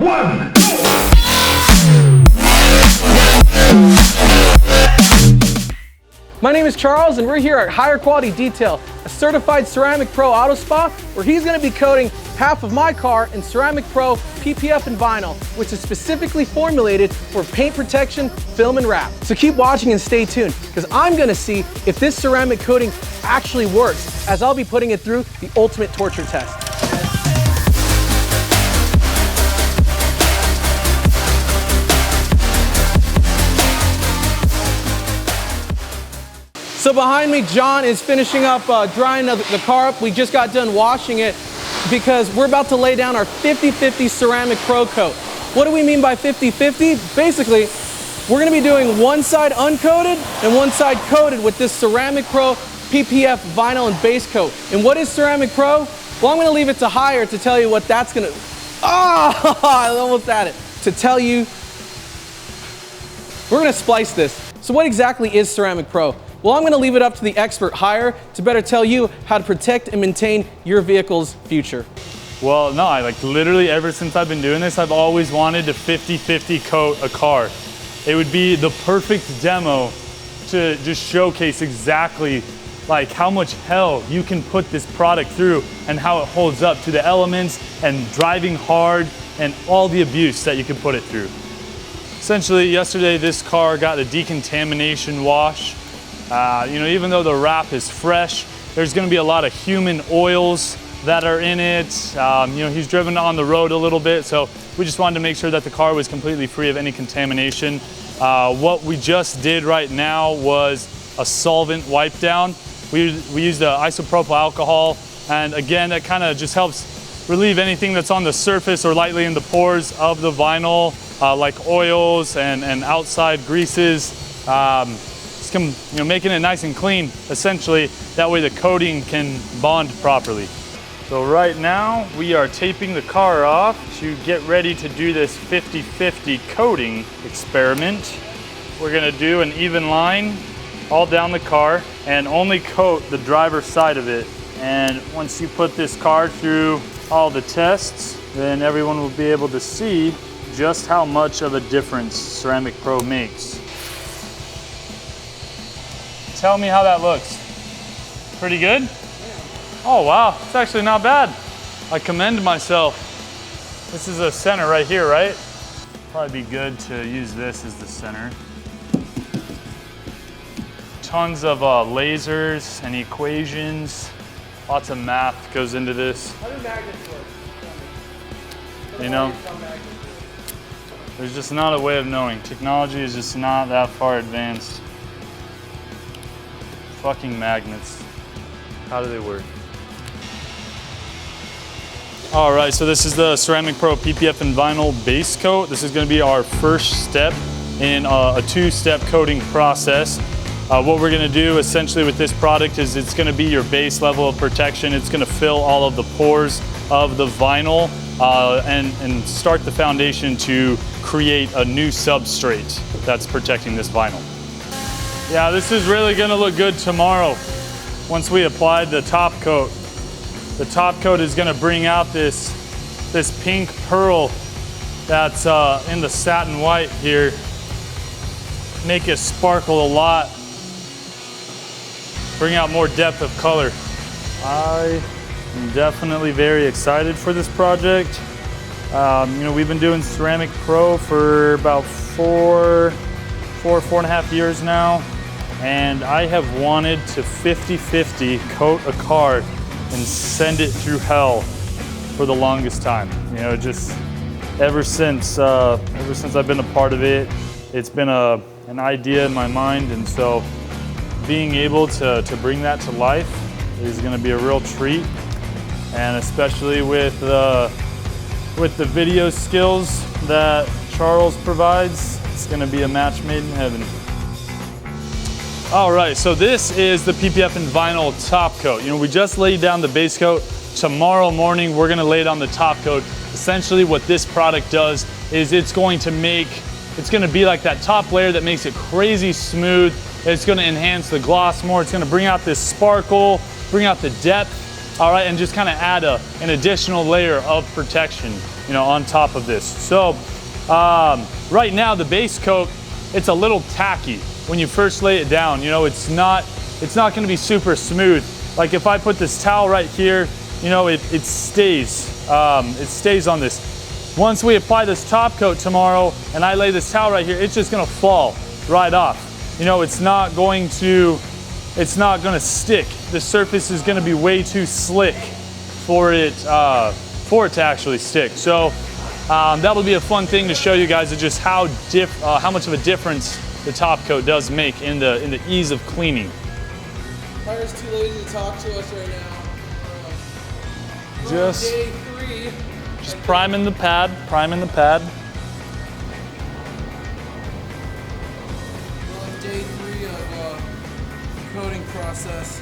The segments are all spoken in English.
1, My name is Charles and we're here at Higher Quality Detail, a certified Ceramic Pro auto spa where he's going to be coating half of my car in Ceramic Pro PPF and vinyl, which is specifically formulated for paint protection, film and wrap. So keep watching and stay tuned because I'm going to see if this ceramic coating actually works as I'll be putting it through the ultimate torture test. So behind me, John is finishing up drying the car up. We just got done washing it because we're about to lay down our 50-50 Ceramic Pro coat. What do we mean by 50-50? Basically, we're gonna be doing one side uncoated and one side coated with this Ceramic Pro PPF vinyl and base coat. And what is Ceramic Pro? Well, I'm gonna leave it to Higher to tell you what that's gonna, I almost had it. To tell you, we're gonna splice this. So what exactly is Ceramic Pro? Well, I'm gonna leave it up to the expert Higher to better tell you how to protect and maintain your vehicle's future. Well, no, literally ever since I've been doing this, I've always wanted to 50-50 coat a car. It would be the perfect demo to just showcase exactly how much hell you can put this product through and how it holds up to the elements and driving hard and all the abuse that you can put it through. Essentially, yesterday this car got a decontamination wash. Even though the wrap is fresh, there's going to be a lot of human oils that are in it. He's driven on the road a little bit, so we just wanted to make sure that the car was completely free of any contamination. What we just did right now was a solvent wipe down. We used isopropyl alcohol, and again, that kind of just helps relieve anything that's on the surface or lightly in the pores of the vinyl, like oils and outside greases. Making it nice and clean, essentially. That way the coating can bond properly. So right now, we are taping the car off to get ready to do this 50-50 coating experiment. We're gonna do an even line all down the car and only coat the driver's side of it. And once you put this car through all the tests, then everyone will be able to see just how much of a difference Ceramic Pro makes. Tell me how that looks. Pretty good? Yeah. Oh wow, it's actually not bad. I commend myself. This is a center right here, right? Probably be good to use this as the center. Tons of lasers and equations. Lots of math goes into this. How do magnets work? There's just not a way of knowing. Technology is just not that far advanced. Fucking magnets. How do they work? All right, so this is the Ceramic Pro PPF and vinyl base coat. This is gonna be our first step in a two-step coating process. What we're gonna do essentially with this product is it's gonna be your base level of protection. It's gonna fill all of the pores of the vinyl and start the foundation to create a new substrate that's protecting this vinyl. Yeah, this is really gonna look good tomorrow once we apply the top coat. The top coat is gonna bring out this pink pearl that's in the satin white here. Make it sparkle a lot. Bring out more depth of color. I am definitely very excited for this project. We've been doing Ceramic Pro for about four and a half years now. And I have wanted to 50-50 coat a car and send it through hell for the longest time. Just ever since I've been a part of it, it's been an idea in my mind, and so being able to bring that to life is going to be a real treat, and especially with the video skills that Charles provides, it's going to be a match made in heaven. All right, so this is the PPF and vinyl top coat. We just laid down the base coat. Tomorrow morning, we're gonna lay down the top coat. Essentially what this product does is it's gonna be like that top layer that makes it crazy smooth. It's gonna enhance the gloss more. It's gonna bring out this sparkle, bring out the depth, all right, and just kind of add an additional layer of protection. you know, on top of this. So right now the base coat, it's a little tacky when you first lay it down. You know, it's not going to be super smooth. Like if I put this towel right here, you know, it stays on this. Once we apply this top coat tomorrow and I lay this towel right here, it's just gonna fall right off. You know, it's not gonna stick. The surface is gonna be way too slick for it to actually stick. So that'll be a fun thing to show you guys of just how much of a difference the top coat does make in the ease of cleaning. Tyler's too lazy to talk to us right now. Just day 3. Just priming the pad. We're on day 3 of coating process.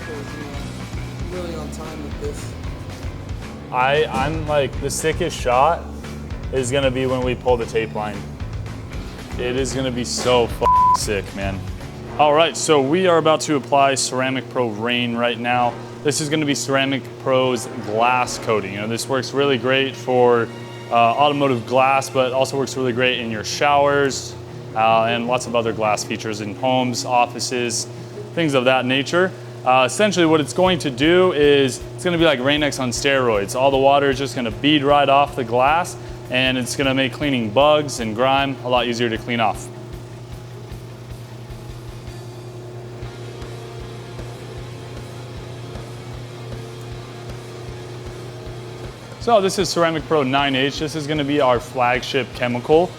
I'm really on time with this. I'm like, the sickest shot is gonna be when we pull the tape line. It is gonna be so sick, man. All right, so we are about to apply Ceramic Pro Rain right now. This is gonna be Ceramic Pro's glass coating. You know, this works really great for automotive glass, but also works really great in your showers and lots of other glass features in homes, offices, things of that nature. Essentially what it's going to do is it's gonna be like Rain-X on steroids. All the water is just gonna bead right off the glass, and it's gonna make cleaning bugs and grime a lot easier to clean off. So this is Ceramic Pro 9H. This is gonna be our flagship chemical.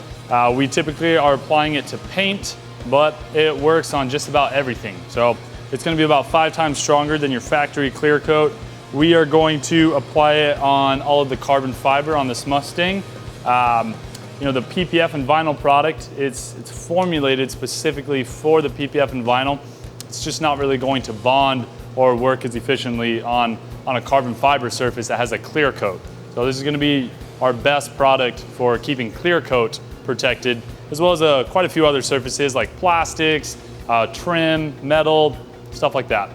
We typically are applying it to paint, but it works on just about everything. So it's gonna be about 5 times stronger than your factory clear coat. We are going to apply it on all of the carbon fiber on this Mustang. You know, the PPF and vinyl product, it's formulated specifically for the PPF and vinyl. It's just not really going to bond or work as efficiently on a carbon fiber surface that has a clear coat. So this is gonna be our best product for keeping clear coat protected, as well as quite a few other surfaces like plastics, trim, metal, stuff like that.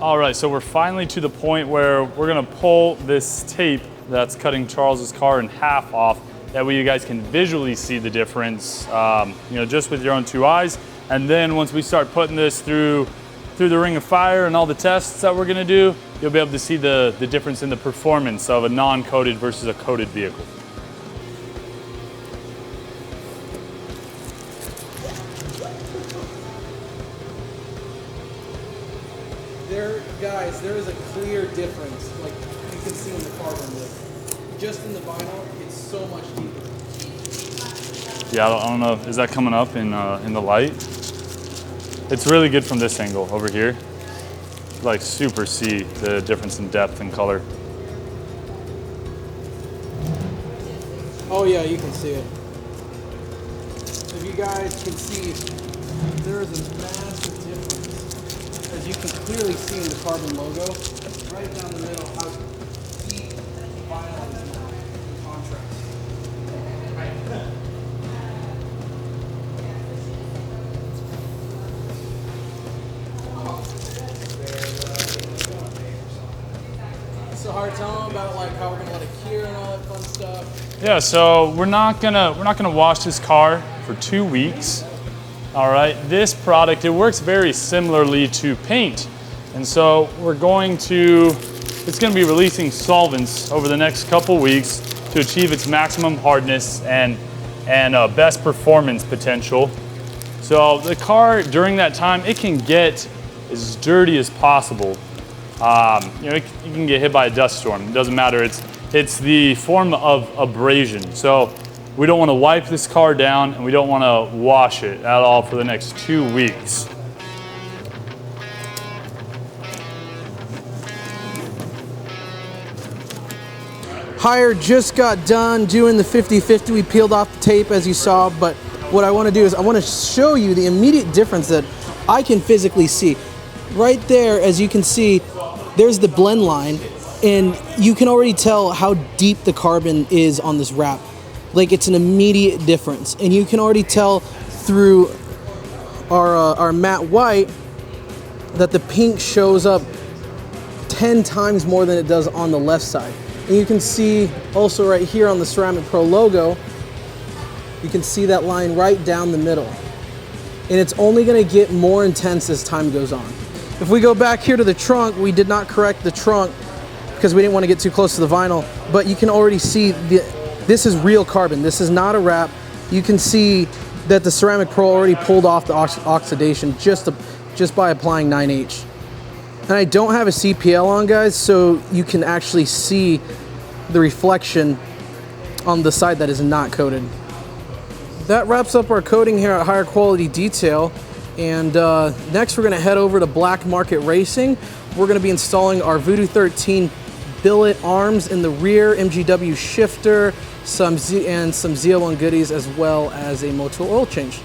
All right, so we're finally to the point where we're gonna pull this tape that's cutting Charles's car in half off. That way you guys can visually see the difference, you know, just with your own 2 eyes. And then once we start putting this through the ring of fire and all the tests that we're gonna do, you'll be able to see the difference in the performance of a non-coated versus a coated vehicle. Guys, there is a clear difference, like you can see in the carbon lip. Just in the vinyl, it's so much deeper. Yeah, I don't know, is that coming up in the light? It's really good from this angle over here. Like super see the difference in depth and color. Oh yeah, you can see it. If you guys can see, there is a massive difference. As you can clearly see in the carbon logo, right down the middle, how deep the vinyl is now in contrast. So hard telling them about like how we're gonna let it cure and all that fun stuff. Yeah, so we're not gonna wash this car for 2 weeks. All right, this product, it works very similarly to paint. And so it's gonna be releasing solvents over the next couple weeks to achieve its maximum hardness and best performance potential. So the car, during that time, it can get as dirty as possible. You know, you can get hit by a dust storm. It doesn't matter. It's the form of abrasion. So we don't want to wipe this car down, and we don't want to wash it at all for the next 2 weeks. Hire just got done doing the 50-50. We peeled off the tape as you saw, but what I want to do is I want to show you the immediate difference that I can physically see. Right there, as you can see, there's the blend line, and you can already tell how deep the carbon is on this wrap. Like, it's an immediate difference, and you can already tell through our matte white that the pink shows up 10 times more than it does on the left side. And you can see also right here on the Ceramic Pro logo, you can see that line right down the middle. And it's only gonna get more intense as time goes on. If we go back here to the trunk, we did not correct the trunk because we didn't want to get too close to the vinyl, but you can already see this is real carbon. This is not a wrap. You can see that the Ceramic Pro already pulled off the oxidation just by applying 9H. And I don't have a CPL on, guys, so you can actually see the reflection on the side that is not coated. That wraps up our coating here at Higher Quality Detail. And next we're gonna head over to Black Market Racing. We're gonna be installing our Voodoo 13 billet arms in the rear, MGW shifter, some Z1 goodies, as well as a motor oil change.